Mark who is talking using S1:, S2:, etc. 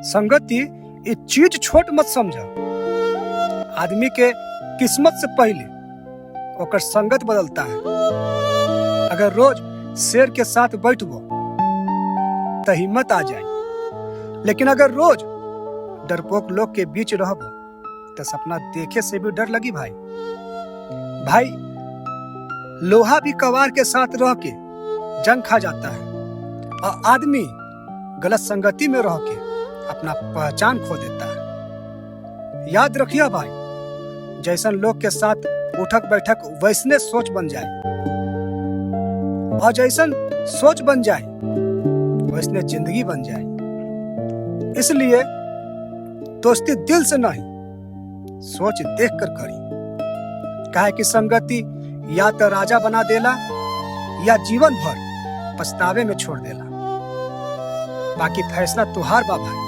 S1: संगति ये चीज छोट मत समझ। आदमी के किस्मत से पहले ओकर संगत बदलता है। अगर रोज शेर के साथ बैठबो तो हिम्मत आ जाए, लेकिन अगर रोज डरपोक लोग के बीच रहबो तो सपना देखे से भी डर लगी। भाई लोहा भी कवार के साथ रह के जंग खा जाता है, और आदमी गलत संगति में रह के अपना पहचान खो देता है। याद रखिए भाई, जैसन लोग के साथ उठक बैठक वैसने सोच बन जाए, और जैसन सोच बन जाए वैसने जिंदगी बन जाए। इसलिए दोस्ती दिल से नहीं, सोच देख कर करी। काहे कि संगति या तो राजा बना देला या जीवन भर पछतावे में छोड़ देला। बाकी फैसला तुहार बा भाई।